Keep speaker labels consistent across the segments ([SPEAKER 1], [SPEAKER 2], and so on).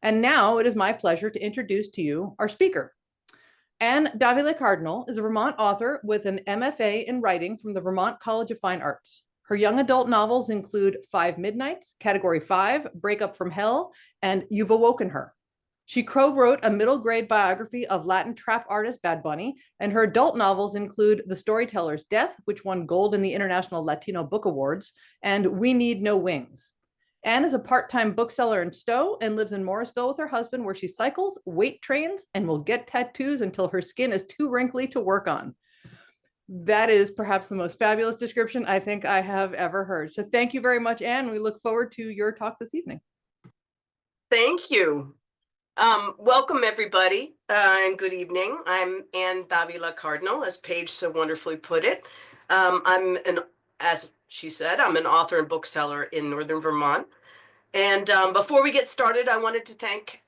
[SPEAKER 1] And now it is my pleasure to introduce to you our speaker. Ann Dávila Cardinal is a Vermont author with an MFA in writing from the Vermont College of Fine Arts. Her young adult novels include Five Midnights, Category 5, Breakup from Hell, and You've Awoken Her. She co-wrote a middle grade biography of Latin trap artist Bad Bunny, and her adult novels include The Storyteller's Death, which won gold in the International Latino Book Awards, and We Need No Wings. Ann is a part-time bookseller in Stowe and lives in Morrisville with her husband, where she cycles, weight trains, and will get tattoos until her skin is too wrinkly to work on. That is perhaps the most fabulous description I think I have ever heard. So thank you very much, Ann. We look forward to your talk this evening.
[SPEAKER 2] Thank you. Welcome, everybody, and good evening. I'm Ann Dávila Cardinal, as Paige so wonderfully put it. As she said, I'm an author and bookseller in Northern Vermont. And before we get started, I wanted to thank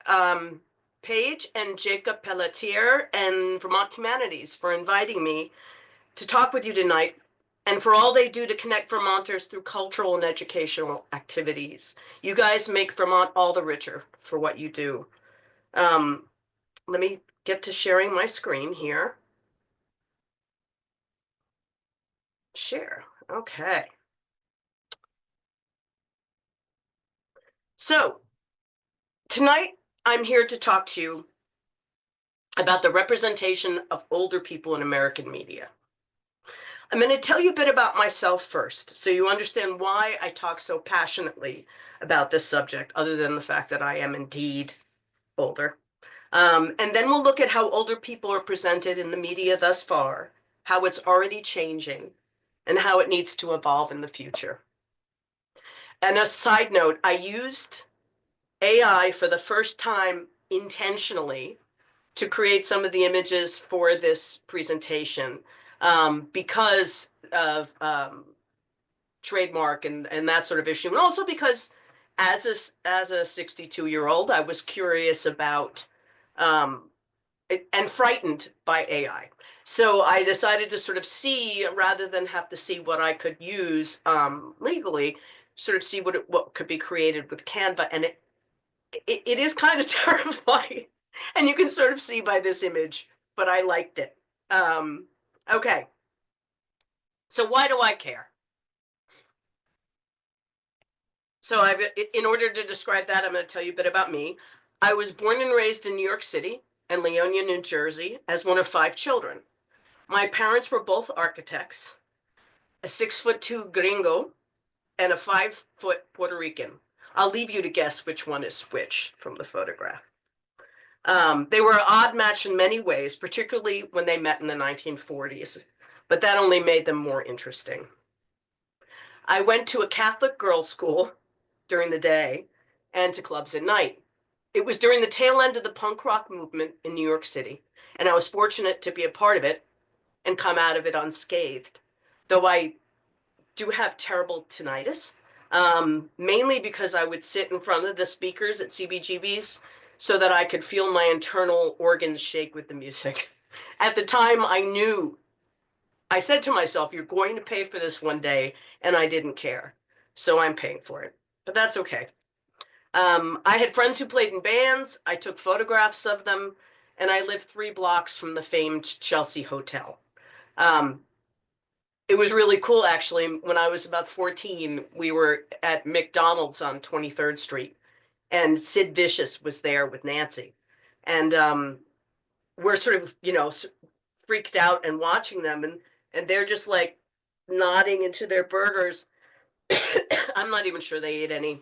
[SPEAKER 2] Paige and Jacob Pelletier and Vermont Humanities for inviting me to talk with you tonight, and for all they do to connect Vermonters through cultural and educational activities. You guys make Vermont all the richer for what you do. Let me get to sharing my screen here. Share. Okay. So tonight I'm here to talk to you about the representation of older people in American media. I'm going to tell you a bit about myself first, so you understand why I talk so passionately about this subject, other than the fact that I am indeed older. And then we'll look at how older people are presented in the media thus far, how it's already changing, and how it needs to evolve in the future. And a side note, I used AI for the first time intentionally to create some of the images for this presentation because of trademark and that sort of issue, and also because as a 62-year-old, I was curious about and frightened by AI. So I decided to sort of see, rather than have to see what I could use legally, sort of see what could be created with Canva, and it is kind of terrifying, and you can sort of see by this image, but I liked it. Okay, so why do I care? So in order to describe that, I'm going to tell you a bit about me. I was born and raised in New York City and Leonia, New Jersey, as one of 5 children. My parents were both architects, a 6'2" gringo and a 5-foot Puerto Rican. I'll leave you to guess which one is which from the photograph. They were an odd match in many ways, particularly when they met in the 1940s, but that only made them more interesting. I went to a Catholic girls' school during the day and to clubs at night. It was during the tail end of the punk rock movement in New York City, and I was fortunate to be a part of it and come out of it unscathed, though I do have terrible tinnitus, mainly because I would sit in front of the speakers at CBGBs so that I could feel my internal organs shake with the music. At the time, I said to myself, you're going to pay for this one day, and I didn't care. So I'm paying for it, but that's okay. I had friends who played in bands. I took photographs of them, and I lived 3 blocks from the famed Chelsea Hotel. It was really cool, actually. When I was about 14, we were at McDonald's on 23rd Street, and Sid Vicious was there with Nancy. And we're sort of, freaked out and watching them, and they're just like nodding into their burgers. I'm not even sure they ate any.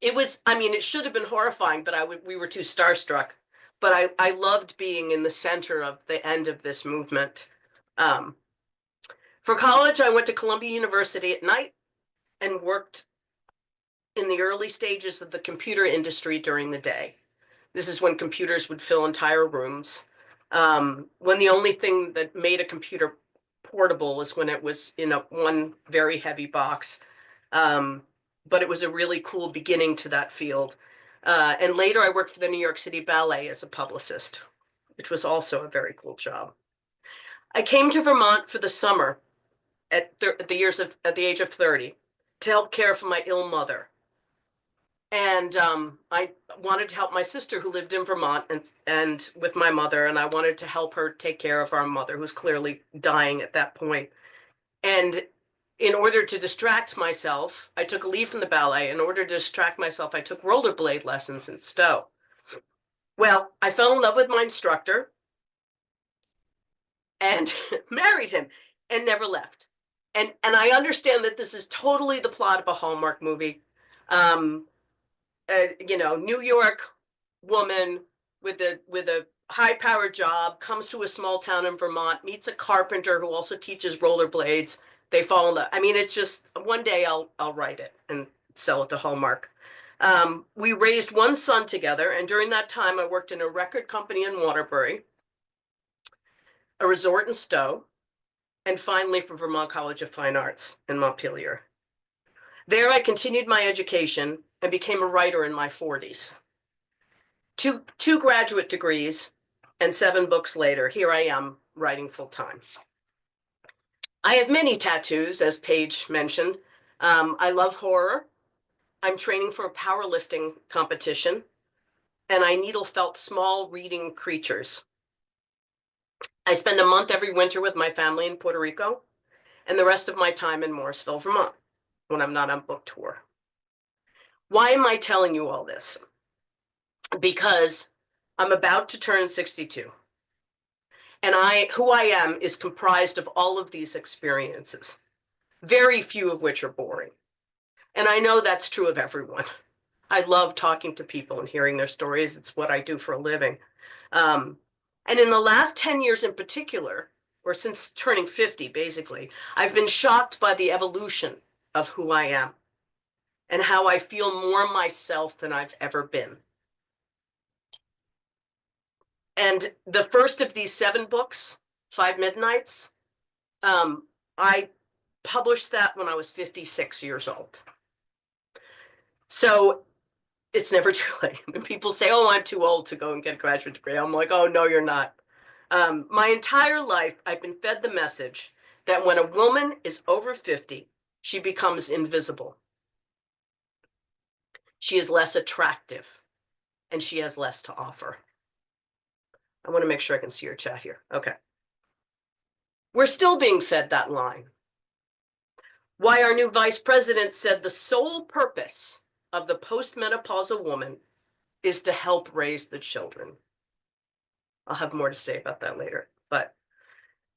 [SPEAKER 2] It should have been horrifying, but we were too starstruck. But I loved being in the center of the end of this movement. For college, I went to Columbia University at night and worked in the early stages of the computer industry during the day. This is when computers would fill entire rooms. When the only thing that made a computer portable is when it was in one very heavy box. But it was a really cool beginning to that field. And later I worked for the New York City Ballet as a publicist, which was also a very cool job. I came to Vermont for the summer at the age of 30 to help care for my ill mother. And I wanted to help my sister who lived in Vermont and with my mother, and I wanted to help her take care of our mother, who's clearly dying at that point. And in order to distract myself, I took a leave from the ballet. In order to distract myself, I took rollerblade lessons in Stowe. Well, I fell in love with my instructor and married him and never left. And I understand that this is totally the plot of a Hallmark movie. You know, New York woman with a high-powered job comes to a small town in Vermont, meets a carpenter who also teaches rollerblades. They fall in love. I mean, it's just one day I'll write it and sell it to Hallmark. We raised one son together, and during that time, I worked in a record company in Waterbury, a resort in Stowe, and finally for Vermont College of Fine Arts in Montpelier. There, I continued my education and became a writer in my 40s. Two graduate degrees and 7 books later, here I am writing full time. I have many tattoos, as Paige mentioned. I love horror. I'm training for a powerlifting competition, and I needle felt small reading creatures. I spend a month every winter with my family in Puerto Rico, and the rest of my time in Morrisville, Vermont, when I'm not on book tour. Why am I telling you all this? Because I'm about to turn 62. And who I am is comprised of all of these experiences, very few of which are boring. And I know that's true of everyone. I love talking to people and hearing their stories. It's what I do for a living. And in the last 10 years in particular, or since turning 50, basically, I've been shocked by the evolution of who I am and how I feel more myself than I've ever been. And the first of these 7 books, 5 Midnights, I published that when I was 56 years old. So it's never too late. When people say, oh, I'm too old to go and get a graduate degree, I'm like, oh, no, you're not. My entire life, I've been fed the message that when a woman is over 50, she becomes invisible. She is less attractive, and she has less to offer. I want to make sure I can see your chat here. Okay. We're still being fed that line. Why our new vice president said the sole purpose of the postmenopausal woman is to help raise the children. I'll have more to say about that later. But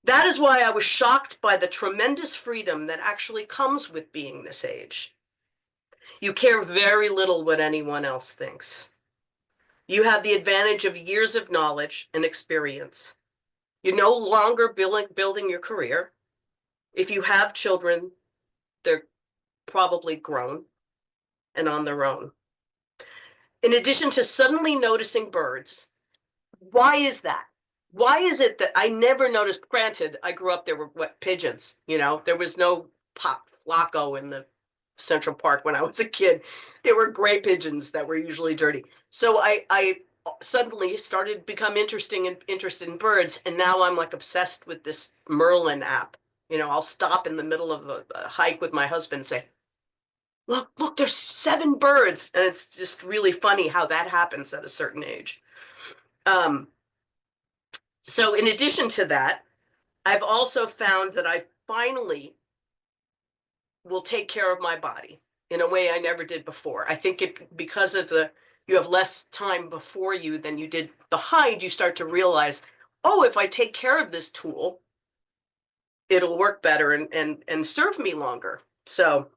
[SPEAKER 2] that is why I was shocked by the tremendous freedom that actually comes with being this age. You care very little what anyone else thinks. You have the advantage of years of knowledge and experience. You're no longer building your career. If you have children, they're probably grown and on their own. In addition to suddenly noticing birds, why is that? Why is it that I never noticed? Granted, I grew up, there were pigeons, you know, there was no Flacco in the Central Park when I was a kid. There were gray pigeons that were usually dirty. So I suddenly started become interested in birds, and now I'm like obsessed with this Merlin app. You know, I'll stop in the middle of a hike with my husband and say, look, there's 7 birds. And it's just really funny how that happens at a certain age. So in addition to that, I've also found that I finally will take care of my body in a way I never did before. I think because of you have less time before you than you did behind, you start to realize, oh, if I take care of this tool, it'll work better and serve me longer. So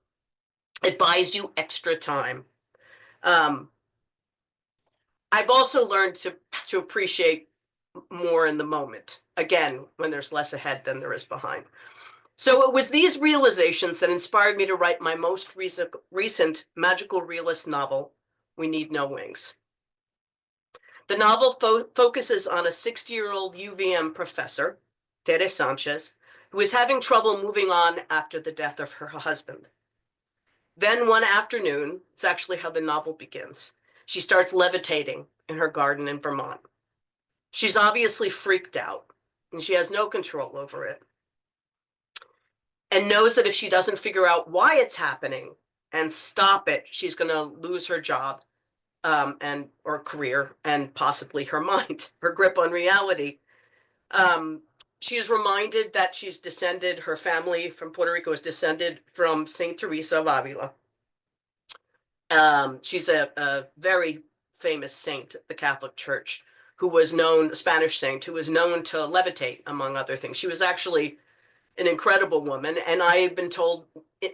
[SPEAKER 2] it buys you extra time. I've also learned to appreciate more in the moment, again, when there's less ahead than there is behind. So it was these realizations that inspired me to write my most recent magical realist novel, We Need No Wings. The novel focuses on a 60-year-old UVM professor, Tere Sanchez, who is having trouble moving on after the death of her husband. Then one afternoon, it's actually how the novel begins, she starts levitating in her garden in Vermont. She's obviously freaked out, and she has no control over it, and knows that if she doesn't figure out why it's happening, and stop it, she's going to lose her job and or career and possibly her mind, her grip on reality. She is reminded that her family from Puerto Rico is descended from Saint Teresa of Avila. She's a very famous saint of the Catholic Church, who was known, a Spanish saint, who was known to levitate, among other things. She was actually an incredible woman, and I've been told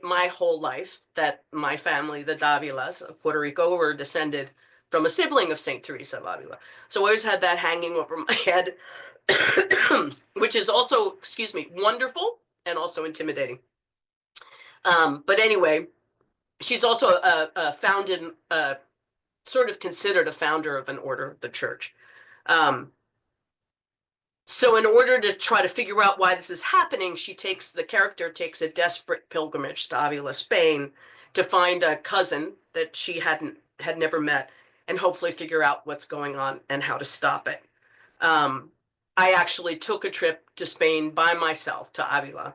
[SPEAKER 2] my whole life that my family, the Dávilas of Puerto Rico, were descended from a sibling of Saint Teresa of Avila. So I always had that hanging over my head, which is also, excuse me, wonderful and also intimidating. But anyway, she's also founded, sort of considered a founder of an order of the church. So in order to try to figure out why this is happening, the character takes a desperate pilgrimage to Avila, Spain, to find a cousin that she had never met, and hopefully figure out what's going on and how to stop it. I actually took a trip to Spain by myself to Avila,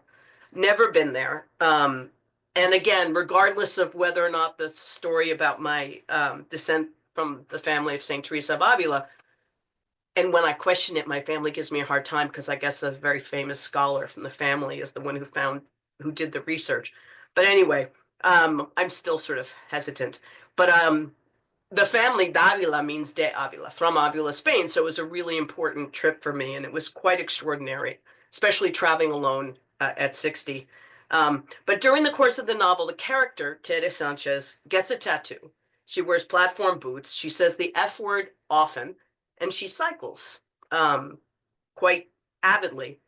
[SPEAKER 2] never been there. And again, regardless of whether or not the story about my descent from the family of Saint Teresa of Avila, and when I question it, my family gives me a hard time because I guess a very famous scholar from the family is the one who did the research. But anyway, I'm still sort of hesitant. But the family Dávila means de Avila, from Avila, Spain. So it was a really important trip for me, and it was quite extraordinary, especially traveling alone at 60. But during the course of the novel, the character, Tere Sanchez, gets a tattoo. She wears platform boots. She says the F word often, and she cycles quite avidly.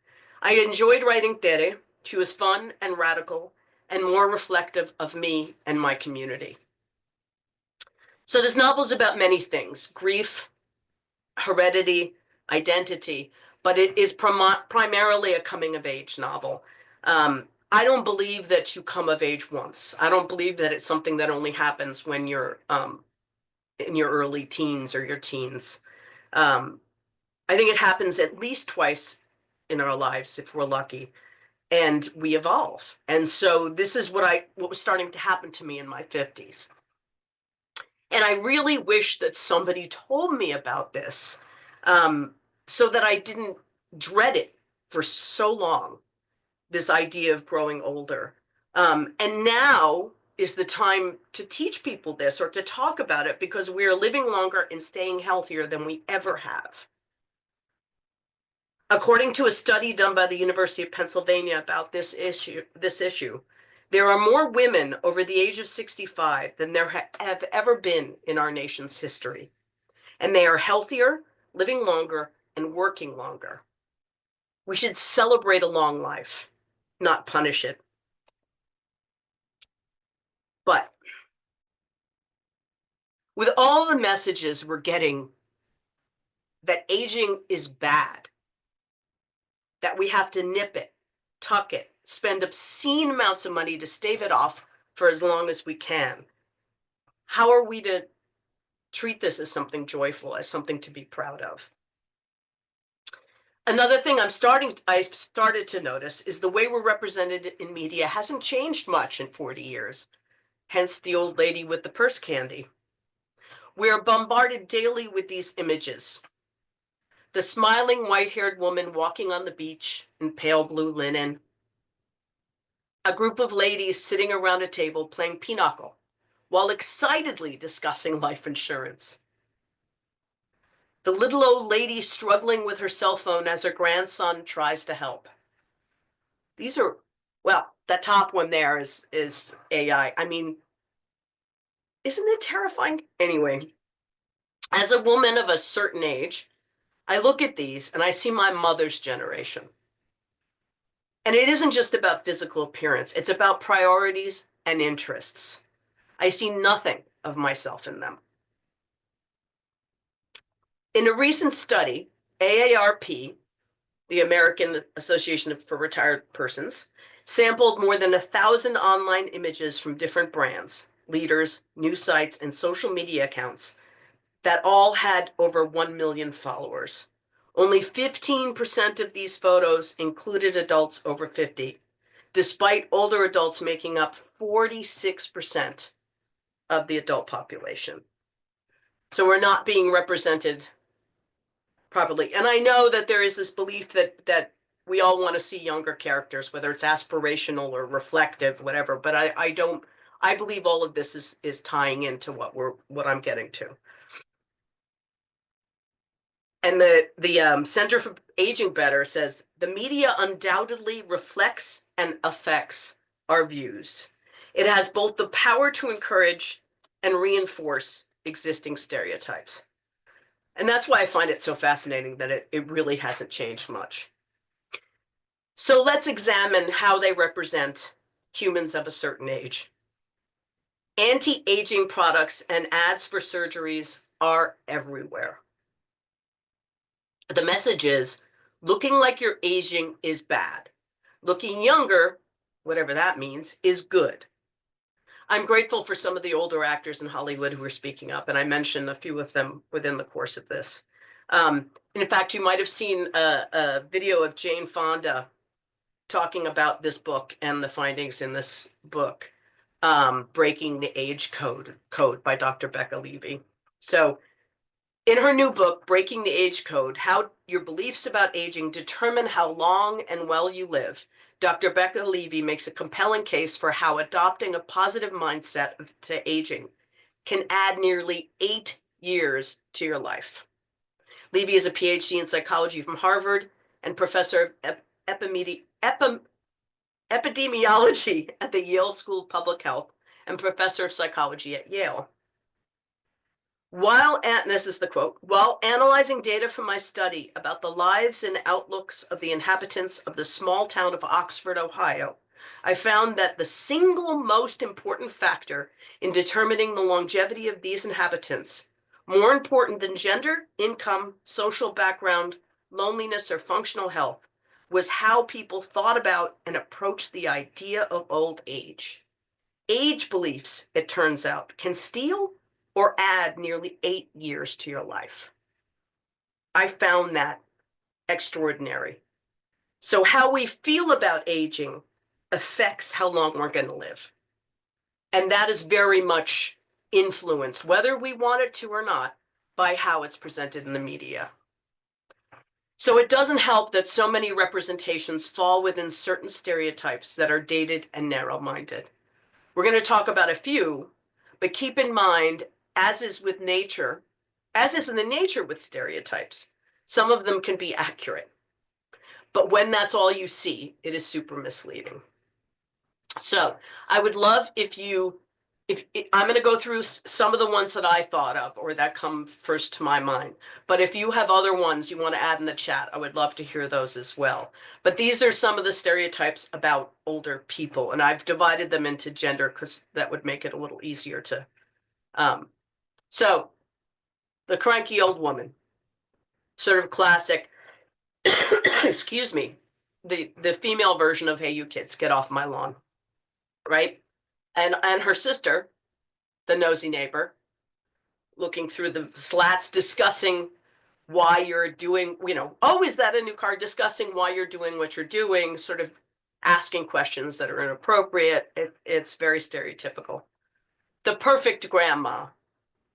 [SPEAKER 2] I enjoyed writing Tere. She was fun and radical and more reflective of me and my community. So this novel is about many things: grief, heredity, identity, but it is primarily a coming-of-age novel. I don't believe that you come of age once. I don't believe that it's something that only happens when you're in your early teens or your teens. I think it happens at least twice in our lives if we're lucky, and we evolve. And so this is what was starting to happen to me in my 50s. And I really wish that somebody told me about this, so that I didn't dread it for so long, this idea of growing older. And now is the time to teach people this or to talk about it, because we are living longer and staying healthier than we ever have. According to a study done by the University of Pennsylvania about this issue, there are more women over the age of 65 than there have ever been in our nation's history. And they are healthier, living longer, and working longer. We should celebrate a long life, not punish it. But with all the messages we're getting that aging is bad, that we have to nip it, tuck it, spend obscene amounts of money to stave it off for as long as we can, how are we to treat this as something joyful, as something to be proud of? Another thing I started to notice is the way we're represented in media hasn't changed much in 40 years. Hence the old lady with the purse candy. We are bombarded daily with these images. The smiling white-haired woman walking on the beach in pale blue linen. A group of ladies sitting around a table playing pinochle while excitedly discussing life insurance. The little old lady struggling with her cell phone as her grandson tries to help. These are, well, that top one there is AI. I mean, isn't it terrifying? Anyway, as a woman of a certain age, I look at these and I see my mother's generation. And it isn't just about physical appearance. It's about priorities and interests. I see nothing of myself in them. In a recent study, AARP, the American Association for Retired Persons, sampled more than 1,000 online images from different brands, leaders, news sites, and social media accounts that all had over 1 million followers. Only 15% of these photos included adults over 50, despite older adults making up 46% of the adult population. So we're not being represented properly. And I know that there is this belief that we all want to see younger characters, whether it's aspirational or reflective, whatever. But I believe all of this is tying into what I'm getting to. And the Center for Aging Better says the media undoubtedly reflects and affects our views. It has both the power to encourage and reinforce existing stereotypes. And that's why I find it so fascinating that it really hasn't changed much. So let's examine how they represent humans of a certain age. Anti-aging products and ads for surgeries are everywhere. The message is, looking like you're aging is bad. Looking younger, whatever that means, is good. I'm grateful for some of the older actors in Hollywood who are speaking up, and I mentioned a few of them within the course of this. In fact, you might have seen a video of Jane Fonda talking about this book and the findings in this book, Breaking the Age Code by Dr. Becca Levy. So in her new book, Breaking the Age Code, How Your Beliefs About Aging Determine How Long and Well You Live, Dr. Becca Levy makes a compelling case for how adopting a positive mindset to aging can add nearly 8 years to your life. Levy is a PhD in psychology from Harvard and professor of epidemiology at the Yale School of Public Health and professor of psychology at Yale. This is the quote, while analyzing data from my study about the lives and outlooks of the inhabitants of the small town of Oxford, Ohio, I found that the single most important factor in determining the longevity of these inhabitants, more important than gender, income, social background, loneliness, or functional health, was how people thought about and approached the idea of old age. Age beliefs, it turns out, can steal or add nearly 8 years to your life. I found that extraordinary. So how we feel about aging affects how long we're going to live. And that is very much influenced, whether we want it to or not, by how it's presented in the media. So it doesn't help that so many representations fall within certain stereotypes that are dated and narrow-minded. We're going to talk about a few, but keep in mind, as is in the nature with stereotypes, some of them can be accurate. But when that's all you see, it is super misleading. So I would love if I'm going to go through some of the ones that I thought of or that come first to my mind. But if you have other ones you want to add in the chat, I would love to hear those as well. But these are some of the stereotypes about older people, and I've divided them into gender because that would make it a little easier to. So the cranky old woman, sort of classic, excuse me, the female version of, hey, you kids, get off my lawn, right? And her sister, the nosy neighbor, looking through the slats, discussing why you're doing, oh, is that a new car? Discussing why you're doing what you're doing, sort of asking questions that are inappropriate. It's very stereotypical. The perfect grandma.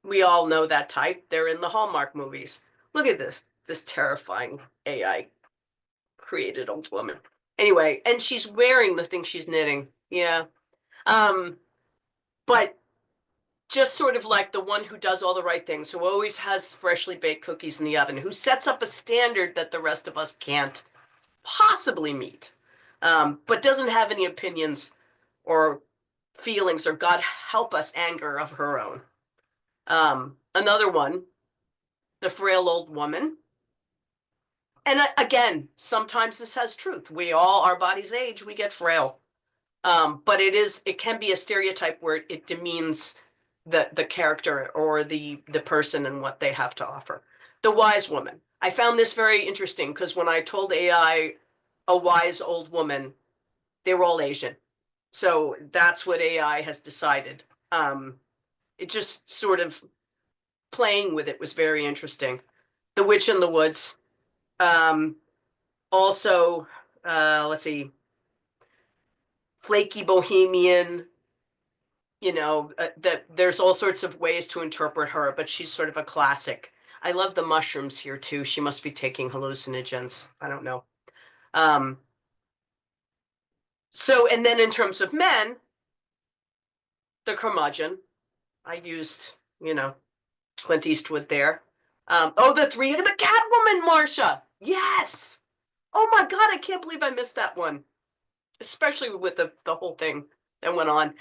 [SPEAKER 2] We all know that type. They're in the Hallmark movies. Look at this terrifying AI created old woman. Anyway, and she's wearing the thing she's knitting. Yeah. But just sort of like the one who does all the right things, who always has freshly baked cookies in the oven, who sets up a standard that the rest of us can't possibly meet, but doesn't have any opinions or feelings or, God help us, anger of her own. Another one, the frail old woman. And again, sometimes this has truth. Our bodies age, we get frail. But it can be a stereotype where it demeans the character or the person and what they have to offer. The wise woman. I found this very interesting because when I told AI a wise old woman, they were all Asian. So that's what AI has decided. It just sort of playing with it was very interesting. The Witch in the Woods. Also, let's see. flaky bohemian, that there's all sorts of ways to interpret her, but she's sort of a classic. I love the mushrooms here too. She must be taking hallucinogens. I don't know. So, and then in terms of men, the curmudgeon, I used, Clint Eastwood there. The Catwoman, Marcia. Yes. Oh my God, I can't believe I missed that one, especially with the whole thing that went on.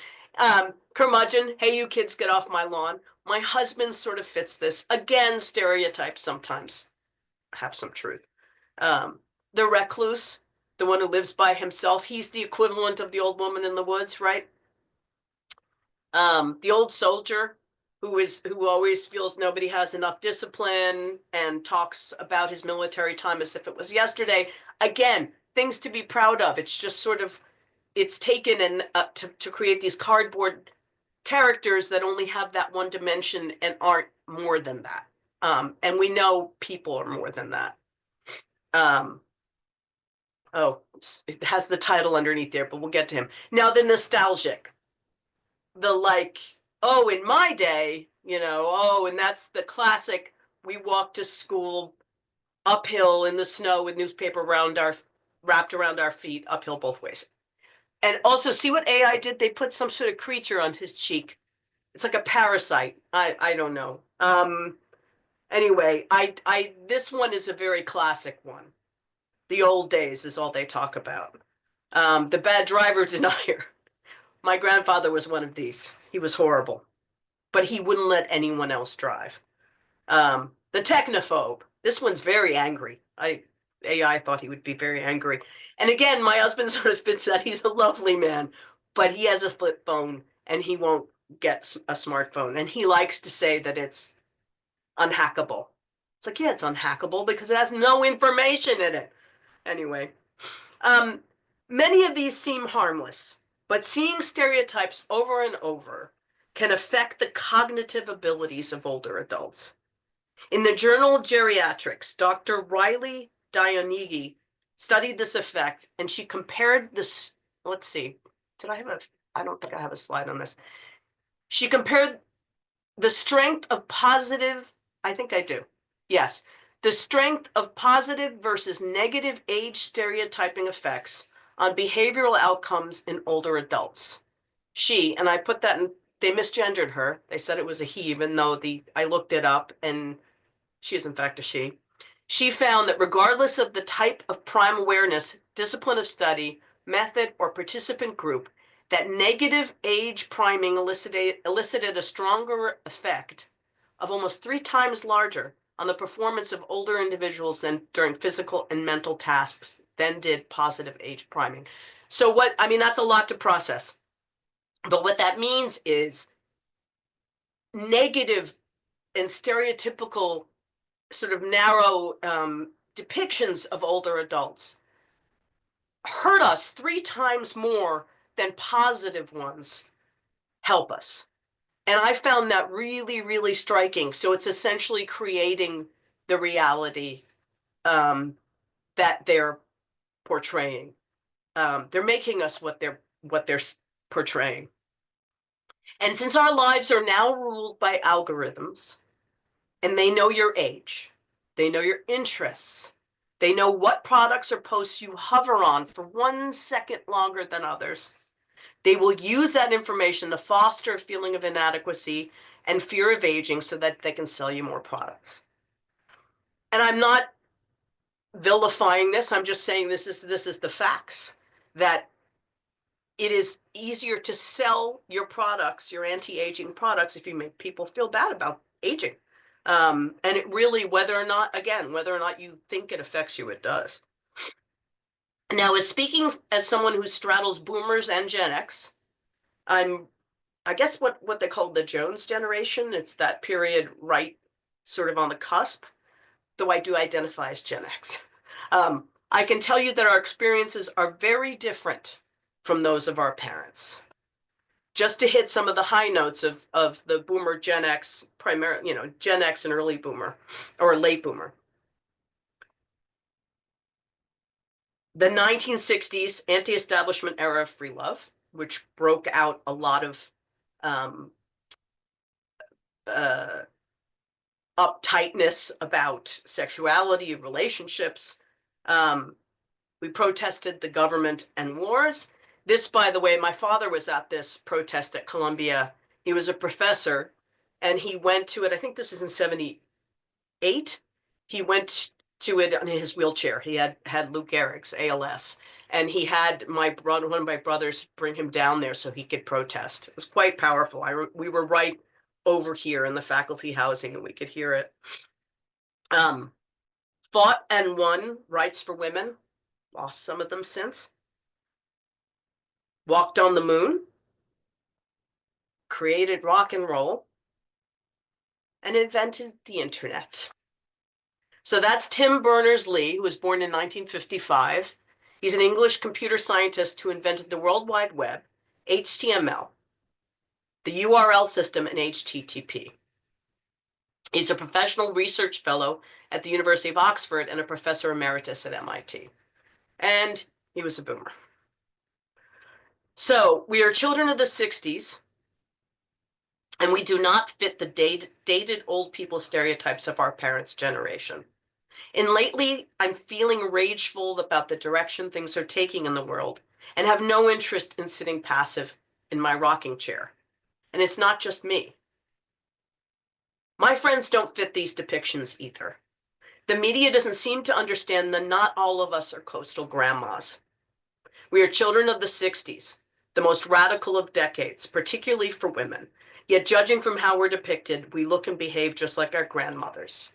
[SPEAKER 2] Curmudgeon, hey, you kids, get off my lawn. My husband sort of fits this. Again, stereotypes sometimes have some truth. The recluse, the one who lives by himself, he's the equivalent of the old woman in the woods, right? The old soldier who always feels nobody has enough discipline and talks about his military time as if it was yesterday. Again, things to be proud of. It's just sort of, it's taken and to create these cardboard characters that only have that one dimension and aren't more than that. And we know people are more than that. It has the title underneath there, but we'll get to him. Now, the nostalgic, the like, oh, in my day, and that's the classic. We walked to school uphill in the snow with newspaper wrapped around our feet, uphill both ways. And also, see what AI did? They put some sort of creature on his cheek. It's like a parasite. I don't know. Anyway, this one is a very classic one. The old days is all they talk about. The bad driver denier. My grandfather was one of these. He was horrible, but he wouldn't let anyone else drive. The technophobe. This one's very angry. AI thought he would be very angry. And again, my husband sort of fits that. He's a lovely man, but he has a flip phone and he won't get a smartphone. And he likes to say that it's unhackable. It's like, yeah, it's unhackable because it has no information in it. Anyway, many of these seem harmless, but seeing stereotypes over and over can affect the cognitive abilities of older adults. In the journal Geriatrics, Dr. Riley Dionigi studied this effect, and she compared this. Let's see. I don't think I have a slide on this. She compared the strength of positive, I think I do. Yes. The strength of positive versus negative age stereotyping effects on behavioral outcomes in older adults. And I put that in, they misgendered her. They said it was a he, even though I looked it up and she is in fact a she. She found that regardless of the type of prime awareness, discipline of study, method, or participant group, that negative age priming elicited a stronger effect of almost 3 times larger on the performance of older individuals than during physical and mental tasks than did positive age priming. So that's a lot to process. But what that means is negative and stereotypical sort of narrow depictions of older adults hurt us 3 times more than positive ones help us. And I found that really, really striking. So it's essentially creating the reality that they're portraying. They're making us what they're portraying. And since our lives are now ruled by algorithms, and they know your age, they know your interests, they know what products or posts you hover on for 1 second longer than others, they will use that information to foster a feeling of inadequacy and fear of aging so that they can sell you more products. And I'm not vilifying this. I'm just saying this is the facts, that it is easier to sell your products, your anti-aging products, if you make people feel bad about aging. And it really, whether or not you think it affects you, it does. Now, speaking as someone who straddles boomers and Gen X, I guess what they call the Jones generation. It's that period right sort of on the cusp, though I do identify as Gen X. I can tell you that our experiences are very different from those of our parents. Just to hit some of the high notes of the boomer, Gen X, primarily, Gen X and early boomer or late boomer. The 1960s anti-establishment era of free love, which broke out a lot of uptightness about sexuality, relationships. We protested the government and wars. This, by the way, my father was at this protest at Columbia. He was a professor, and he went to it. I think this was in 78. He went to it in his wheelchair. He had Lou Gehrig's ALS, and he had one of my brothers bring him down there so he could protest. It was quite powerful. We were right over here in the faculty housing, and we could hear it. Fought and won rights for women, lost some of them since. Walked on the moon, created rock and roll, and invented the internet. So that's Tim Berners-Lee, who was born in 1955. He's an English computer scientist who invented the World Wide Web, HTML, the URL system, and HTTP. He's a professional research fellow at the University of Oxford and a professor emeritus at MIT. And he was a boomer. So we are children of the 60s, and we do not fit the dated old people stereotypes of our parents' generation. And lately, I'm feeling rageful about the direction things are taking in the world and have no interest in sitting passive in my rocking chair. And it's not just me. My friends don't fit these depictions either. The media doesn't seem to understand that not all of us are coastal grandmas. We are children of the 60s, the most radical of decades, particularly for women. Yet judging from how we're depicted, we look and behave just like our grandmothers.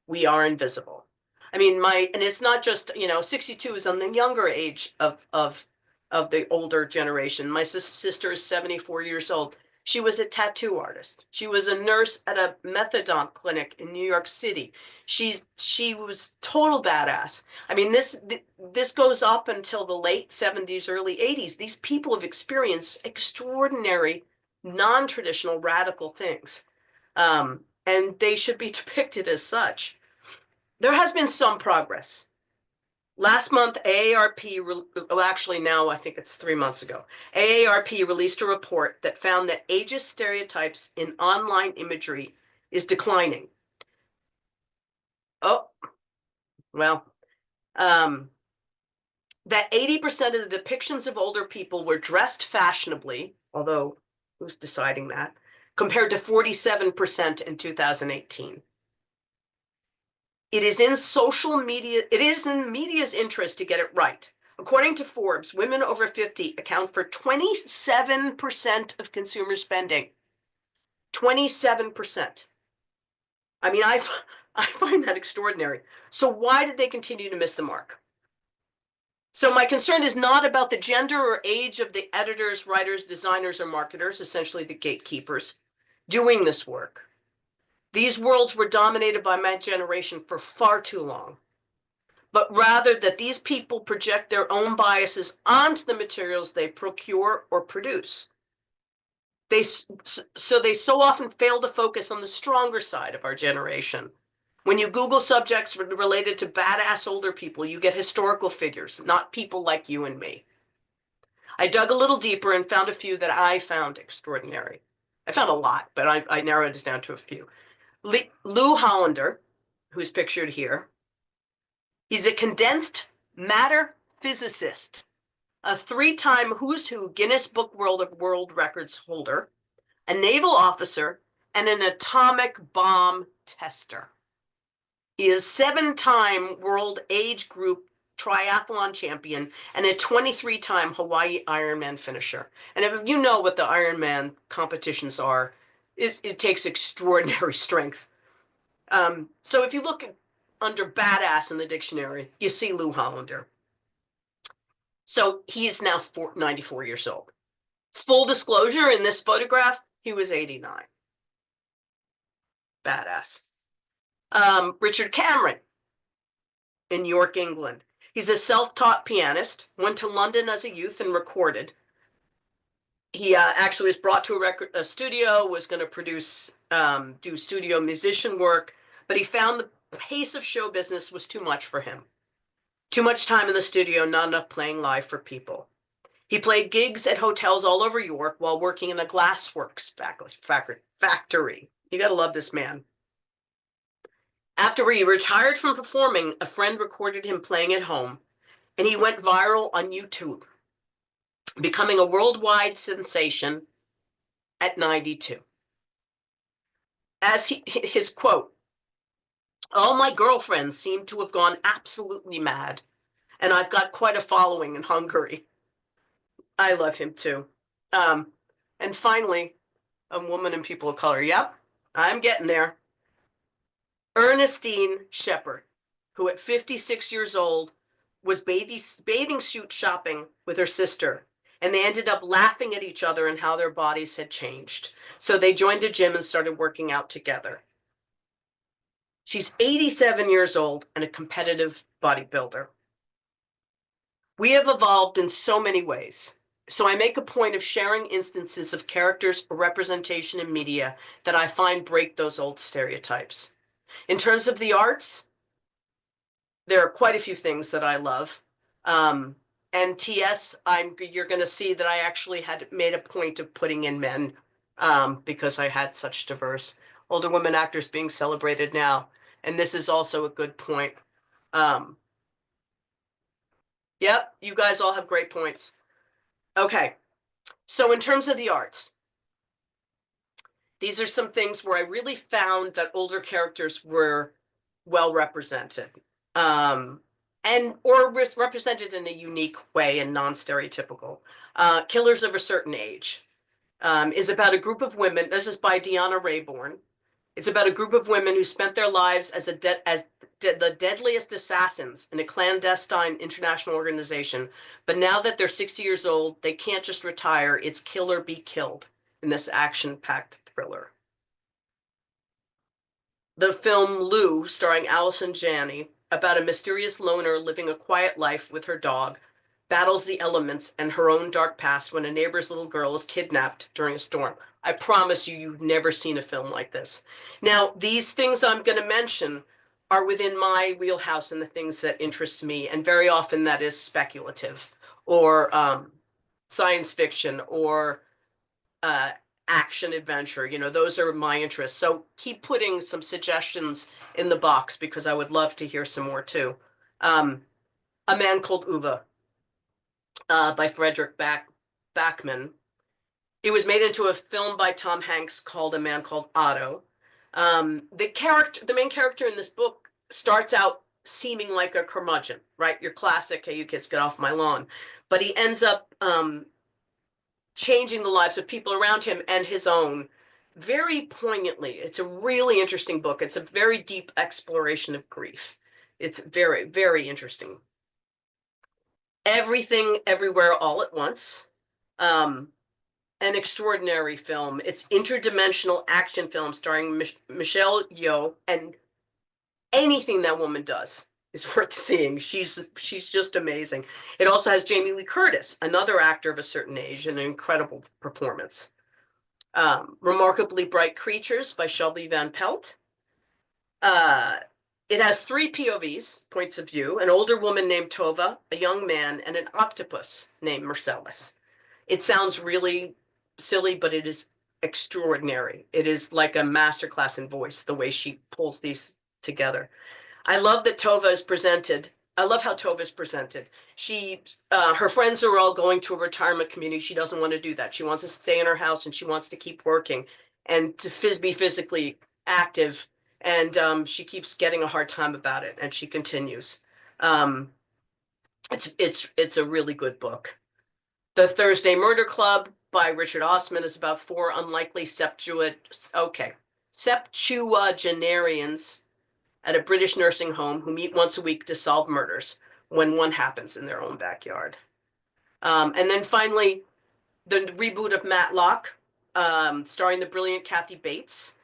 [SPEAKER 2] We are invisible. I mean, and it's not just, 62 is on the younger age of the older generation. My sister is 74 years old. She was a tattoo artist. She was a nurse at a methadone clinic in New York City. She was total badass. I mean, this goes up until the late 70s, early 80s. These people have experienced extraordinary, non-traditional, radical things. And they should be depicted as such. There has been some progress. Last month, AARP, actually now I think it's 3 months ago, AARP released a report that found that ageist stereotypes in online imagery is declining. Oh, well, that 80% of the depictions of older people were dressed fashionably, although who's deciding that, compared to 47% in 2018. It is in media's interest to get it right. According to Forbes, women over 50 account for 27% of consumer spending. 27%. I mean, I find that extraordinary. So why did they continue to miss the mark? So my concern is not about the gender or age of the editors, writers, designers, or marketers, essentially the gatekeepers, doing this work. These worlds were dominated by my generation for far too long, but rather that these people project their own biases onto the materials they procure or produce. They so often fail to focus on the stronger side of our generation. When you Google subjects related to badass older people, you get historical figures, not people like you and me. I dug a little deeper and found a few that I found extraordinary. I found a lot, but I narrowed it down to a few. Lou Hollander, who's pictured here, he's a condensed matter physicist, a 3-time Who's Who Guinness Book World Records holder, a naval officer, and an atomic bomb tester. He is 7-time World Age Group Triathlon champion and a 23-time Hawaii Ironman finisher. And if you know what the Ironman competitions are, it takes extraordinary strength. So if you look under badass in the dictionary, you see Lou Hollander. So he's now 94 years old. Full disclosure, in this photograph, he was 89. Badass. Richard Cameron in York, England. He's a self-taught pianist, went to London as a youth and recorded. He actually was brought to a studio, was going to produce, do studio musician work, but he found the pace of show business was too much for him. Too much time in the studio, not enough playing live for people. He played gigs at hotels all over York while working in a glassworks factory. You gotta love this man. After he retired from performing, a friend recorded him playing at home, and he went viral on YouTube, becoming a worldwide sensation at 92. As his quote, all my girlfriends seem to have gone absolutely mad, and I've got quite a following in Hungary. I love him too. And finally, a woman and people of color. Yep, I'm getting there. Ernestine Shepherd, who at 56 years old was bathing suit shopping with her sister, and they ended up laughing at each other and how their bodies had changed. So they joined a gym and started working out together. She's 87 years old and a competitive bodybuilder. We have evolved in so many ways. So I make a point of sharing instances of characters or representation in media that I find break those old stereotypes. In terms of the arts, there are quite a few things that I love. And TS, you're going to see that I actually had made a point of putting in men because I had such diverse older women actors being celebrated now. And this is also a good point. Yep, you guys all have great points. Okay, so in terms of the arts, these are some things where I really found that older characters were well represented. Or represented in a unique way and non-stereotypical. Killers of a Certain Age is about a group of women. This is by Deanna Raybourn. It's about a group of women who spent their lives as the deadliest assassins in a clandestine international organization. But now that they're 60 years old, they can't just retire. It's kill or be killed in this action-packed thriller. The film Lou, starring Allison Janney, about a mysterious loner living a quiet life with her dog, battles the elements and her own dark past when a neighbor's little girl is kidnapped during a storm. I promise you, you've never seen a film like this. Now, these things I'm going to mention are within my wheelhouse and the things that interest me, and very often that is speculative or science fiction or action adventure. You know, those are my interests. So keep putting some suggestions in the box because I would love to hear some more too. A Man Called Uwe by Frederick Backman. It was made into a film by Tom Hanks called A Man Called Otto. The main character in this book starts out seeming like a curmudgeon, right? Your classic, hey, you kids, get off my lawn. But he ends up changing the lives of people around him and his own very poignantly. It's a really interesting book. It's a very deep exploration of grief. It's very, very interesting. Everything, Everywhere, All at Once. An extraordinary film. It's interdimensional action film starring Michelle Yeoh, and anything that woman does is worth seeing. She's just amazing. It also has Jamie Lee Curtis, another actor of a certain age, and an incredible performance. Remarkably Bright Creatures by Shelby Van Pelt. It has 3 POVs, points of view, an older woman named Tova, a young man, and an octopus named Marcellus. It sounds really silly, but it is extraordinary. It is like a masterclass in voice, the way she pulls these together. I love that Tova is presented. I love how Tova is presented. Her friends are all going to a retirement community. She doesn't want to do that. She wants to stay in her house and she wants to keep working and to be physically active. And she keeps getting a hard time about it, and she continues. It's a really good book. The Thursday Murder Club by Richard Osman is about 4 unlikely septuagenarians at a British nursing home who meet once a week to solve murders when one happens in their own backyard. And then finally, the reboot of Matlock, starring the brilliant Kathy Bates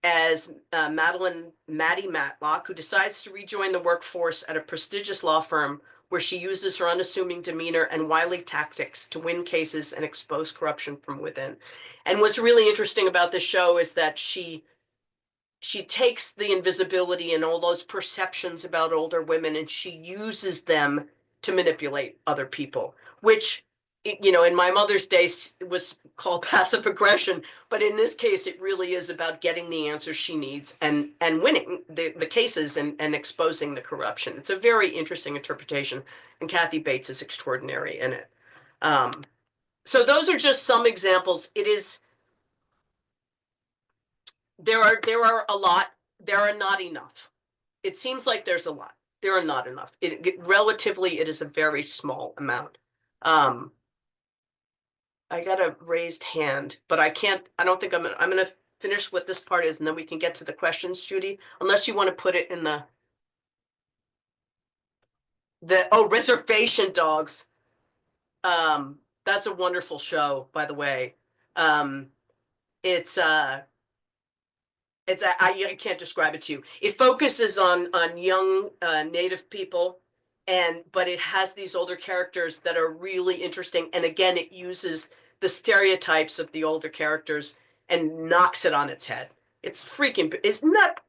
[SPEAKER 2] as Maddie Matlock, who decides to rejoin the workforce at a prestigious law firm where she uses her unassuming demeanor and wily tactics to win cases and expose corruption from within. And what's really interesting about this show is that she she takes the invisibility and all those perceptions about older women and she uses them to manipulate other people, which, you know, in my mother's days was called passive aggression, but in this case it really is about getting the answers she needs and winning the cases and exposing the corruption. It's a very interesting interpretation, and Kathy Bates is extraordinary in it. So those are just some examples. It is, there are a lot, there are not enough. It seems like there's a lot. There are not enough. Relatively, it is a very small amount. I got a raised hand, but I don't think I'm gonna finish what this part is, and then we can get to the questions, Judy, unless you want to put it in oh, Reservation Dogs. That's a wonderful show, by the way. It's I can't describe it to you. It focuses on young Native people, but it has these older characters that are really interesting. And again, it uses the stereotypes of the older characters and knocks it on its head. It's freaking, isn't that,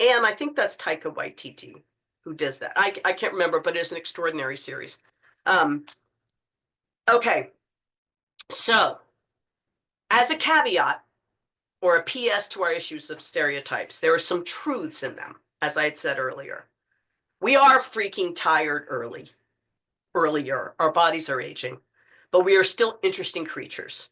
[SPEAKER 2] Anne, I think that's Taika Waititi who does that. I can't remember, but it's an extraordinary series. Okay, so as a caveat, or a PS to our issues of stereotypes, there are some truths in them, as I had said earlier. We are freaking tired earlier. Our bodies are aging, but we are still interesting creatures.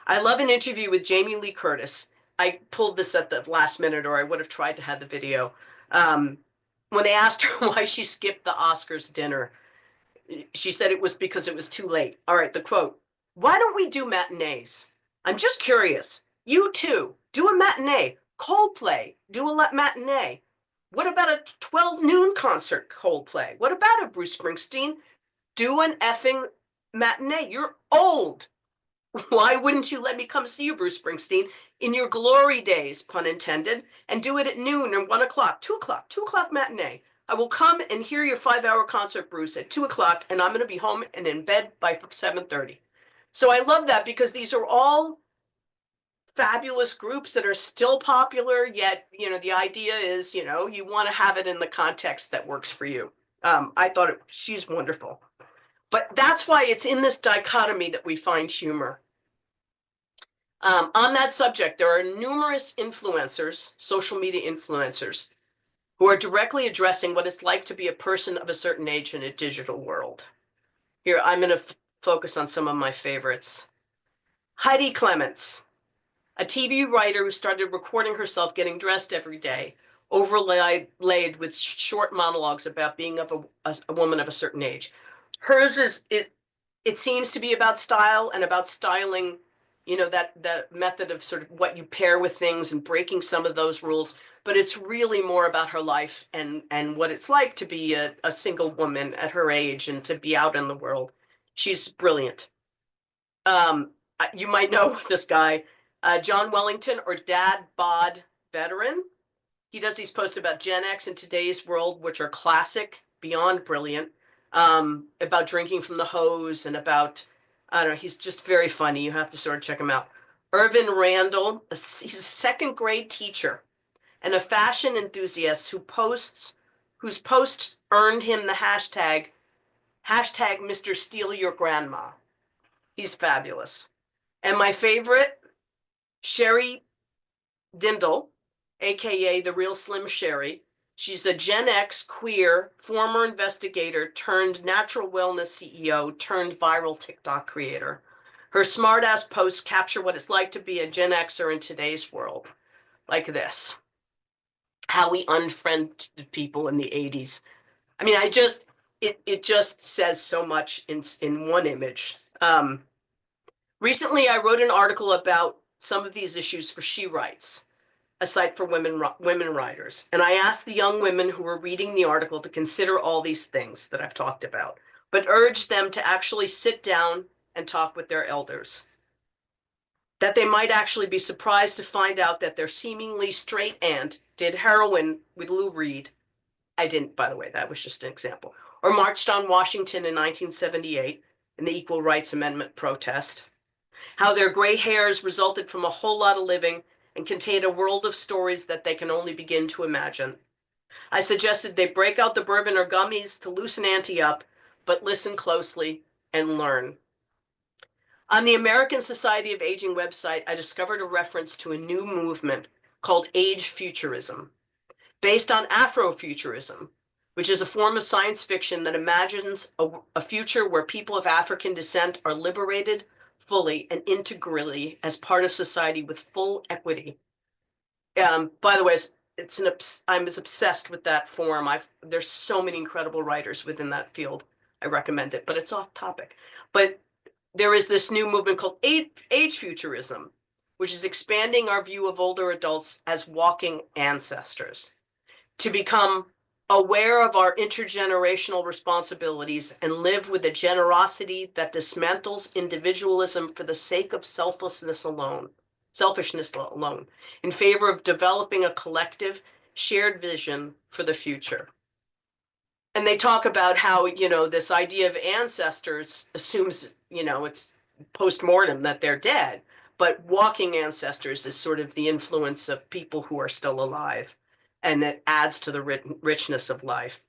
[SPEAKER 2] I love an interview with Jamie Lee Curtis. I pulled this at the last minute, or I would have tried to have the video. When they asked her why she skipped the Oscars dinner, she said it was because it was too late. All right, the quote, "Why don't we do matinees? I'm just curious. You too, do a matinee. Coldplay, do a matinee. What about a 12 noon concert, Coldplay? What about a Bruce Springsteen? Do an effing matinee. You're old. Why wouldn't you let me come see you, Bruce Springsteen, in your glory days, pun intended, and do it at noon or 1 o'clock, 2 o'clock matinee. I will come and hear your 5-hour concert, Bruce, at 2 o'clock, and I'm going to be home and in bed by 7:30. So I love that because these are all fabulous groups that are still popular, yet, you know, the idea is, you know, you want to have it in the context that works for you. I thought she's wonderful. But that's why it's in this dichotomy that we find humor. On that subject, there are numerous influencers, social media influencers, who are directly addressing what it's like to be a person of a certain age in a digital world. Here, I'm going to focus on some of my favorites. Heidi Clements, a TV writer who started recording herself getting dressed every day, overlaid with short monologues about being of a woman of a certain age. Hers is, it seems to be about style and about styling, you know, that method of sort of what you pair with things and breaking some of those rules. But it's really more about her life and what it's like to be a single woman at her age and to be out in the world. She's brilliant. You might know this guy, John Wellington, or Dad Bod Veteran. He does these posts about Gen X in today's world, which are classic, beyond brilliant, about drinking from the hose and about, I don't know, he's just very funny. You have to sort of check him out. Irvin Randall, he's a second grade teacher and a fashion enthusiast whose posts earned him the hashtag Mr. Steal Your Grandma. He's fabulous. And my favorite, Sherry Dindal, aka the real Slim Sherry. She's a Gen X queer former investigator turned natural wellness CEO turned viral TikTok creator. Her smartass posts capture what it's like to be a Gen Xer in today's world, like this: how we unfriended people in the 80s. I mean, it just says so much in one image. Recently, I wrote an article about some of these issues for She Writes, a site for women writers. And I asked the young women who were reading the article to consider all these things that I've talked about, but urged them to actually sit down and talk with their elders. That they might actually be surprised to find out that their seemingly straight aunt did heroin with Lou Reed. I didn't, by the way, that was just an example. Or marched on Washington in 1978 in the Equal Rights Amendment protest. How their gray hairs resulted from a whole lot of living and contain a world of stories that they can only begin to imagine. I suggested they break out the bourbon or gummies to loosen Auntie up, but listen closely and learn. On the American Society of Aging website, I discovered a reference to a new movement called age futurism, based on Afrofuturism, which is a form of science fiction that imagines a future where people of African descent are liberated fully and integrally as part of society with full equity. By the way, I'm as obsessed with that form. There's so many incredible writers within that field. I recommend it, but it's off topic. But there is this new movement called age futurism, which is expanding our view of older adults as walking ancestors, to become aware of our intergenerational responsibilities and live with a generosity that dismantles individualism for the sake of selfishness alone, in favor of developing a collective shared vision for the future. And they talk about how, this idea of ancestors assumes, it's post-mortem that they're dead, but walking ancestors is sort of the influence of people who are still alive, and it adds to the richness of life.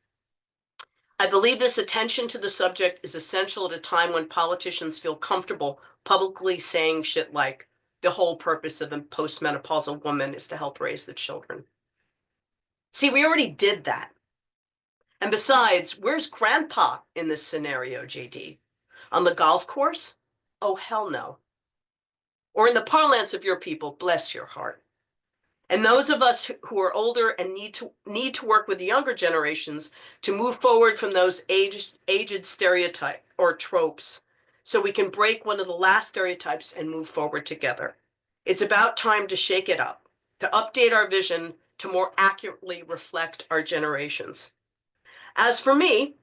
[SPEAKER 2] I believe this attention to the subject is essential at a time when politicians feel comfortable publicly saying shit like, the whole purpose of a postmenopausal woman is to help raise the children. See, we already did that. And besides, where's grandpa in this scenario, JD? On the golf course? Oh, hell no. Or in the parlance of your people, bless your heart. And those of us who are older and need to work with the younger generations to move forward from those aged stereotype or tropes, so we can break one of the last stereotypes and move forward together. It's about time to shake it up, to update our vision to more accurately reflect our generations. As for me,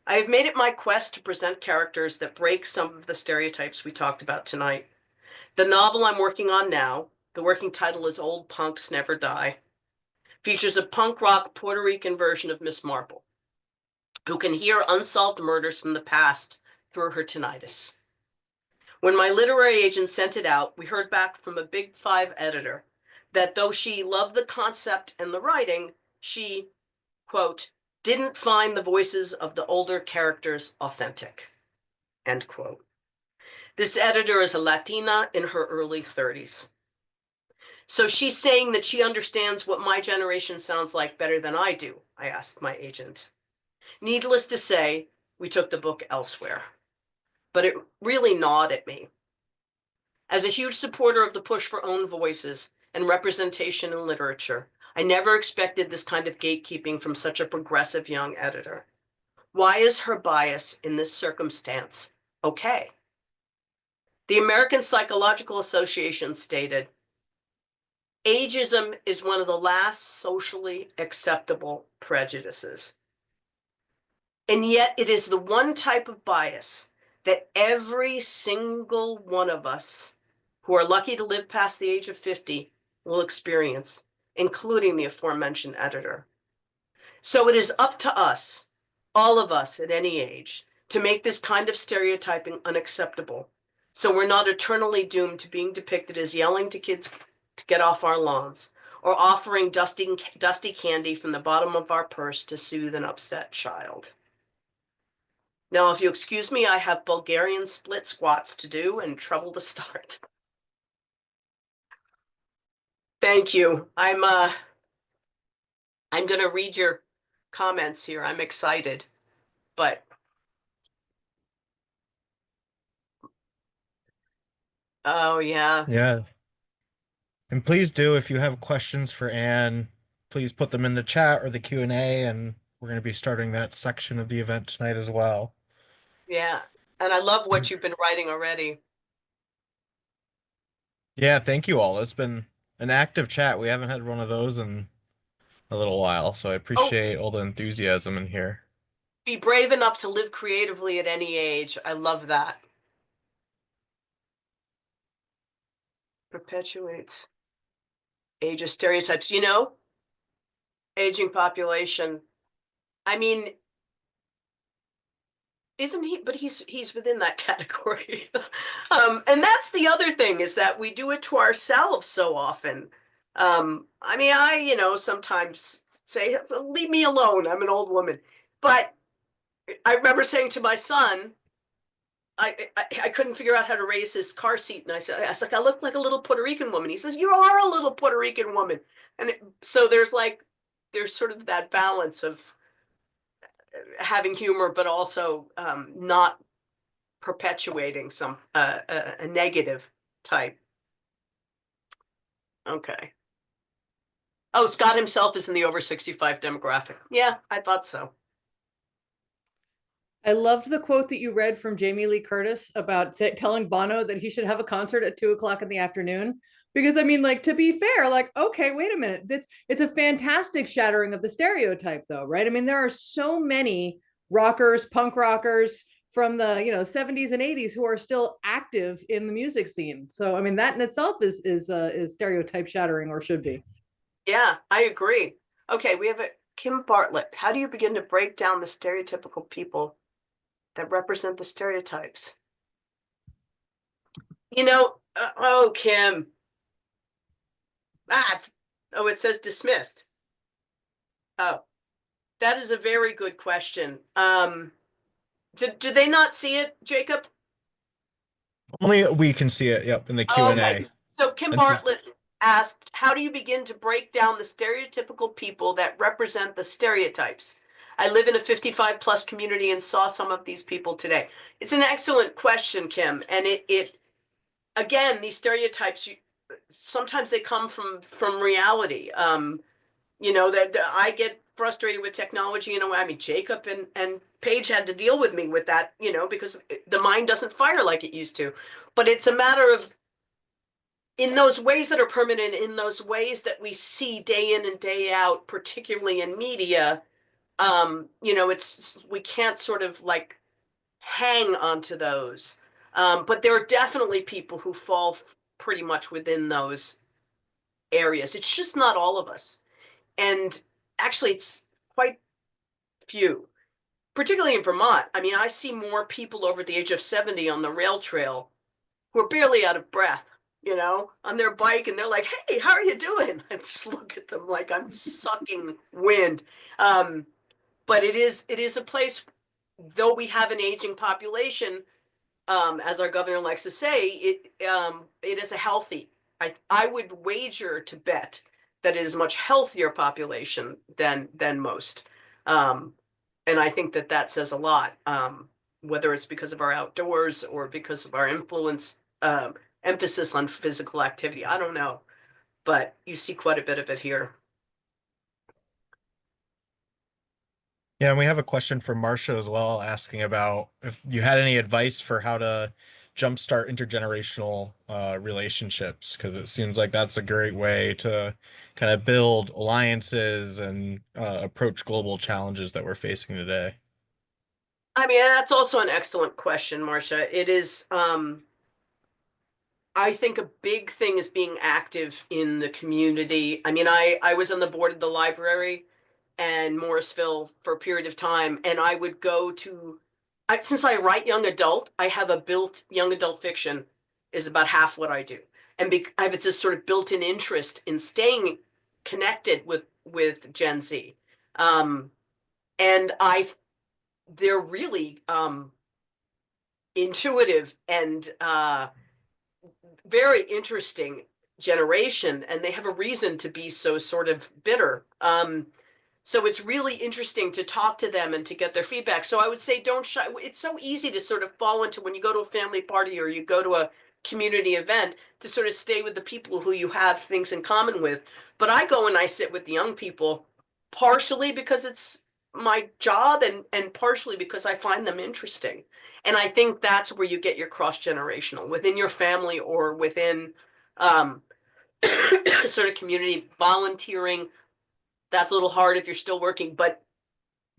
[SPEAKER 2] I have made it my quest to present characters that break some of the stereotypes we talked about tonight. The novel I'm working on now, the working title is Old Punks Never Die, features a punk rock Puerto Rican version of Miss Marple, who can hear unsolved murders from the past through her tinnitus. When my literary agent sent it out, we heard back from a Big Five editor that though she loved the concept and the writing, she, quote, didn't find the voices of the older characters authentic, end quote. This editor is a Latina in her early 30s. So she's saying that she understands what my generation sounds like better than I do, I asked my agent. Needless to say, we took the book elsewhere, but it really gnawed at me. As a huge supporter of the push for own voices and representation in literature, I never expected this kind of gatekeeping from such a progressive young editor. Why is her bias in this circumstance okay? The American Psychological Association stated, ageism is one of the last socially acceptable prejudices. And yet it is the one type of bias that every single one of us who are lucky to live past the age of 50 will experience, including the aforementioned editor. So it is up to us, all of us at any age, to make this kind of stereotyping unacceptable, so we're not eternally doomed to being depicted as yelling to kids to get off our lawns, or offering dusty candy from the bottom of our purse to soothe an upset child. Now, if you excuse me, I have Bulgarian split squats to do and trouble to start. Thank you. I'm going to read your comments here. I'm excited, but oh yeah.
[SPEAKER 3] Yeah. And please do, if you have questions for Anne, please put them in the chat or the Q&A, and we're going to be starting that section of the event tonight as well.
[SPEAKER 2] Yeah. And I love what you've been writing already.
[SPEAKER 3] Yeah, thank you all. It's been an active chat. We haven't had one of those in a little while, so I appreciate all the enthusiasm in here.
[SPEAKER 2] Be brave enough to live creatively at any age. I love that. Perpetuates ageist stereotypes. Aging population. I mean, isn't he? But he's within that category. And that's the other thing, is that we do it to ourselves so often. I mean, sometimes say, leave me alone. I'm an old woman. But I remember saying to my son, I couldn't figure out how to raise his car seat. And I was like, I look like a little Puerto Rican woman. He says, you are a little Puerto Rican woman. And so there's sort of that balance of having humor, but also not perpetuating a negative type. Okay. Oh, Scott himself is in the over 65 demographic. Yeah, I thought so.
[SPEAKER 1] I loved the quote that you read from Jamie Lee Curtis about telling Bono that he should have a concert at 2 o'clock in the afternoon. Because I mean, like, to be fair, like, okay, wait a minute. It's a fantastic shattering of the stereotype, though, right? I mean, there are so many rockers, punk rockers from the 70s and 80s who are still active in the music scene. So I mean, that in itself is stereotype shattering, or should be.
[SPEAKER 2] Yeah, I agree. Okay, we have Kim Bartlett. How do you begin to break down the stereotypical people that represent the stereotypes? Kim. It says dismissed. Oh, that is a very good question. Do they not see it, Jacob?
[SPEAKER 3] Only we can see it, yep, in the Q&A.
[SPEAKER 2] Okay. So Kim Bartlett asked, how do you begin to break down the stereotypical people that represent the stereotypes? I live in a 55 plus community and saw some of these people today. It's an excellent question, Kim. And it again, these stereotypes, sometimes they come from reality. That I get frustrated with technology. I mean, Jacob and Paige had to deal with me with that, because the mind doesn't fire like it used to. But it's a matter of, in those ways that are permanent, in those ways that we see day in and day out, particularly in media, we can't sort of like hang onto those. But there are definitely people who fall pretty much within those areas. It's just not all of us. And actually, it's quite few, particularly in Vermont. I mean, I see more people over the age of 70 on the rail trail who are barely out of breath, on their bike, and they're like, hey, how are you doing? I just look at them like I'm sucking wind. But it is a place, though we have an aging population, as our governor likes to say, it is a healthy. I would wager to bet that it is a much healthier population than most. And I think that says a lot, whether it's because of our outdoors or because of our emphasis on physical activity. I don't know, but you see quite a bit of it here.
[SPEAKER 3] Yeah, and we have a question from Marcia as well, asking about if you had any advice for how to jumpstart intergenerational relationships, because it seems like that's a great way to kind of build alliances and approach global challenges that we're facing today.
[SPEAKER 2] I mean, that's also an excellent question, Marcia. It is, I think a big thing is being active in the community. I mean, I was on the board of the library and Morrisville for a period of time, and I would go to, since I write young adult, I have a built young adult fiction is about half what I do. And I have this sort of built-in interest in staying connected with Gen Z. And they're really intuitive and very interesting generation, and they have a reason to be so sort of bitter. So it's really interesting to talk to them and to get their feedback. So I would say don't shy. It's so easy to sort of fall into, when you go to a family party or you go to a community event, to sort of stay with the people who you have things in common with. But I go and I sit with the young people, partially because it's my job and partially because I find them interesting. And I think that's where you get your cross-generational, within your family or within sort of community volunteering. That's a little hard if you're still working, but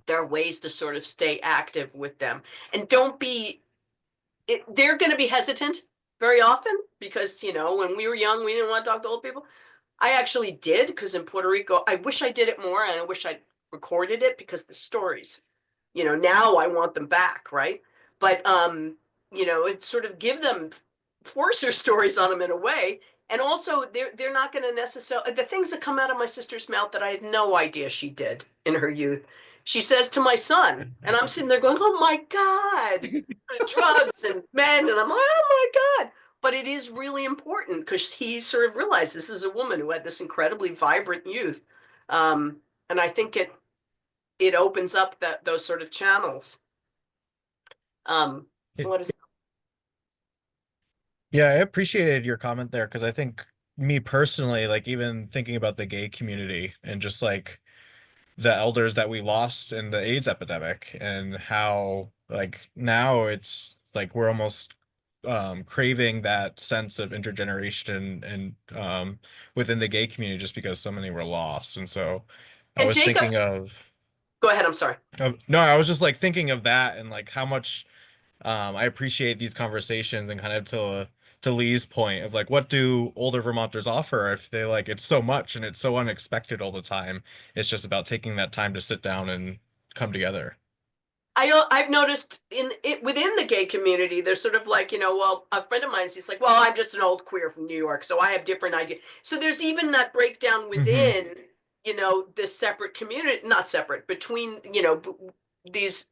[SPEAKER 2] there are ways to sort of stay active with them. And don't be, they're going to be hesitant very often because, when we were young, we didn't want to talk to old people. I actually did, because in Puerto Rico, I wish I did it more, and I wish I recorded it, because the stories, now I want them back, right? But, it sort of force your stories on them in a way. And also they're not going to necessarily, the things that come out of my sister's mouth that I had no idea she did in her youth. She says to my son, and I'm sitting there going, oh my God, drugs and men. And I'm like, oh my God. But it is really important because he sort of realized this is a woman who had this incredibly vibrant youth. And I think it opens up those sort of channels. What is
[SPEAKER 3] Yeah, I appreciated your comment there because I think me personally, like even thinking about the gay community and just like the elders that we lost in the AIDS epidemic and how like now it's like we're almost craving that sense of intergeneration and within the gay community just because so many were lost. And so I
[SPEAKER 2] and
[SPEAKER 3] was
[SPEAKER 2] Jacob,
[SPEAKER 3] thinking
[SPEAKER 2] go ahead, I'm sorry.
[SPEAKER 3] no, I was just like thinking of that and like how much I appreciate these conversations and kind of to Lee's point of like what do older Vermonters offer if they like it's so much and it's so unexpected all the time. It's just about taking that time to sit down and come together.
[SPEAKER 2] I've noticed in it within the gay community, there's sort of like, well, a friend of mine, he's like, well, I'm just an old queer from New York, so I have different ideas. So there's even that breakdown
[SPEAKER 3] Hmm.
[SPEAKER 2] within, this separate community, not separate, between, these,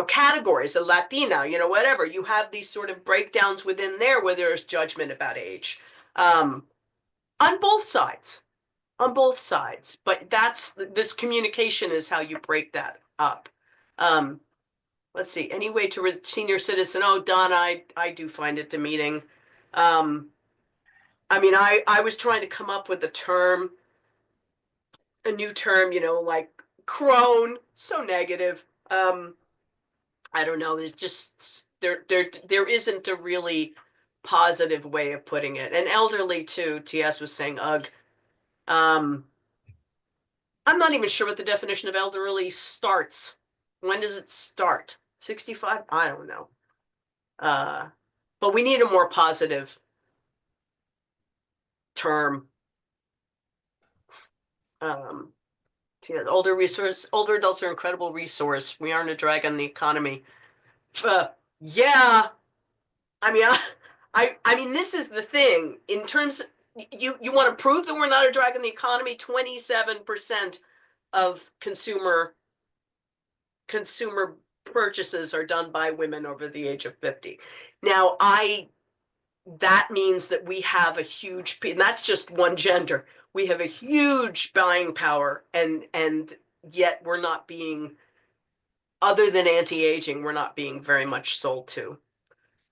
[SPEAKER 2] categories, the Latina, whatever. You have these sort of breakdowns within there where there's judgment about age, on both sides. On both sides, but this communication is how you break that up. Um, let's see, any way to senior citizen. Oh, Don, I do find it demeaning. I mean, I was trying to come up with a new term, like crone, so negative. I don't know. It's just there isn't a really positive way of putting it. And elderly too. TS was saying, ugh. Um, I'm not even sure what the definition of elderly starts. When does it start? 65? I don't know. But we need a more positive term. Um, older adults are an incredible resource. We aren't a drag on the economy. Yeah, I mean, I mean, this is the thing. In terms, you want to prove that we're not a drag on the economy. 27% of consumer purchases are done by women over the age of 50. Now, that means that we have a huge, and that's just one gender. We have a huge buying power, and yet we're not being, other than anti-aging, we're not being very much sold to.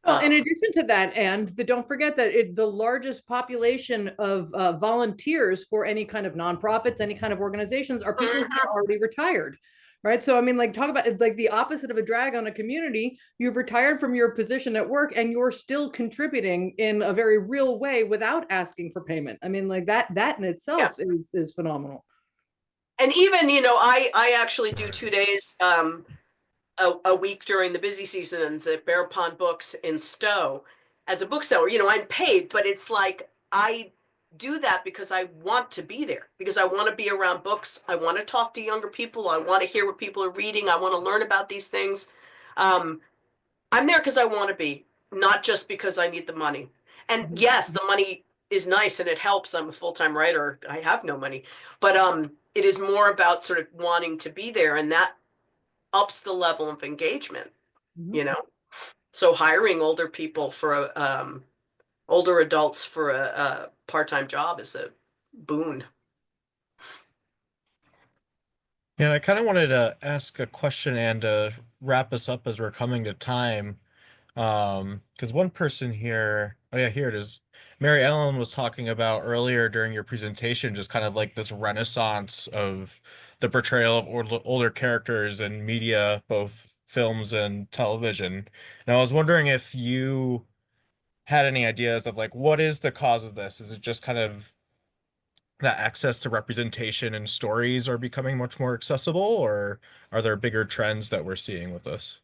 [SPEAKER 1] Well, in addition to that, and don't forget that the largest population of volunteers for any kind of nonprofits, any kind of organizations are people who are already retired, right? So, I mean, like talk about it's like the opposite of a drag on a community. You've retired from your position at work and you're still contributing in a very real way without asking for payment. I mean, like that in
[SPEAKER 2] Yeah.
[SPEAKER 1] itself is phenomenal.
[SPEAKER 2] And even, I actually do 2 days a week during the busy seasons at Bear Pond Books in Stowe as a bookseller. I'm paid, but it's like I do that because I want to be there, because I want to be around books. I want to talk to younger people. I want to hear what people are reading. I want to learn about these things. I'm there because I want to be, not just because I need the money. And yes, the money is nice and it helps. I'm a full-time writer. I have no money, but it is more about sort of wanting to be there, and that ups the level of engagement, So hiring older people for older adults for a part-time job is a boon.
[SPEAKER 3] Yeah, and I kind of wanted to ask a question and to wrap us up as we're coming to time. Because one person here, oh yeah, here it is. Mary Ellen was talking about earlier during your presentation, just kind of like this renaissance of the portrayal of older characters in media, both films and television. And I was wondering if you had any ideas of like what is the cause of this? Is it just kind of that access to representation and stories are becoming much more accessible, or are there bigger trends that we're seeing with this?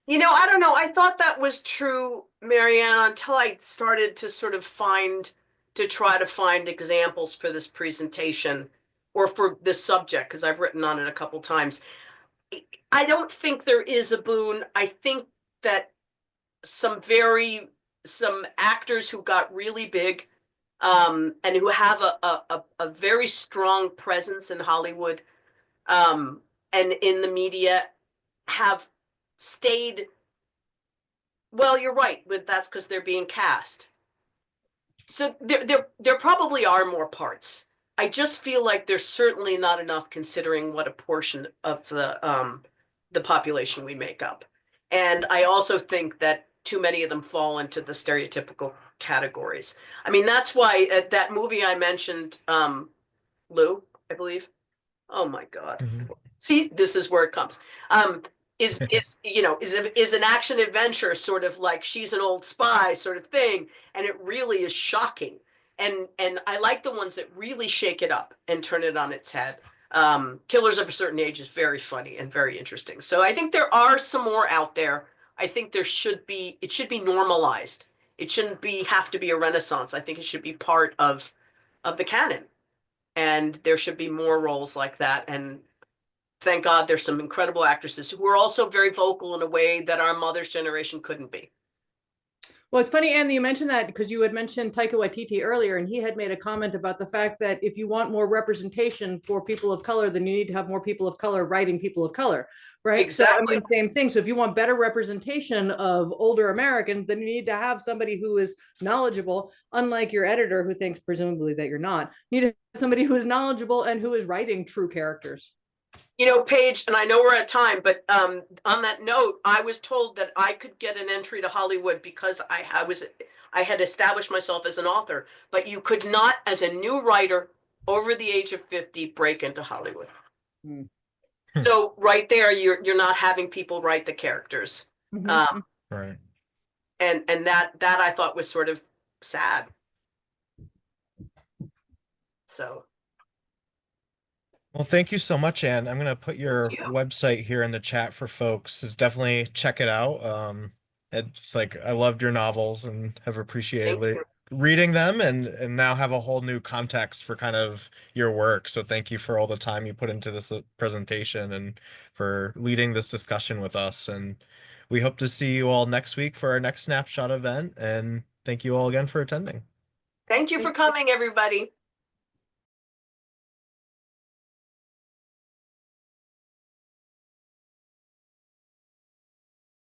[SPEAKER 2] I don't know. I thought that was true, Marianne, until I started to sort of try to find examples for this presentation or for this subject, because I've written on it a couple times. I don't think there is a boon. I think that some very some actors who got really big, and who have a very strong presence in Hollywood, and in the media, have stayed. Well, you're right, but that's because they're being cast. So there probably are more parts. I just feel like there's certainly not enough, considering what a portion of the population we make up. And I also think that too many of them fall into the stereotypical categories. I mean, that's why that movie I mentioned, Lou, I believe. Oh my God.
[SPEAKER 3] Mhm.
[SPEAKER 2] See, this is where it comes. Is is an action adventure, sort of like She's an Old Spy sort of thing, and it really is shocking. And I like the ones that really shake it up and turn it on its head. Killers of a Certain Age is very funny and very interesting. So I think there are some more out there. I think it should be normalized. It shouldn't have to be a renaissance. I think it should be part of the canon. And there should be more roles like that. And thank God there's some incredible actresses who are also very vocal in a way that our mother's generation couldn't be.
[SPEAKER 1] Well, it's funny, Ann, that you mentioned that, because you had mentioned Taika Waititi earlier, and he had made a comment about the fact that if you want more representation for people of color, then you need to have more people of color writing people of color, right?
[SPEAKER 2] Exactly.
[SPEAKER 1] So, I mean, same thing. So if you want better representation of older Americans, then you need to have somebody who is knowledgeable, unlike your editor who thinks presumably that you're not. You need to have somebody who is knowledgeable and who is writing true characters.
[SPEAKER 2] Paige, and I know we're at time, but on that note, I was told that I could get an entry to Hollywood because I had established myself as an author, but you could not, as a new writer over the age of 50, break into Hollywood.
[SPEAKER 1] Hmm.
[SPEAKER 2] So right there, you're not having people write the characters.
[SPEAKER 3] Right.
[SPEAKER 2] And that I thought was sort of sad. So.
[SPEAKER 3] Well, thank you so much, Ann. I'm gonna put your website here in the chat for folks. So definitely check it out. It's like I loved your novels and have appreciated reading them, and now have a whole new context for kind of your work. So thank you for all the time you put into this presentation and for leading this discussion with us. And we hope to see you all next week for our next snapshot event. And thank you all again for attending.
[SPEAKER 2] Thank you for coming, everybody.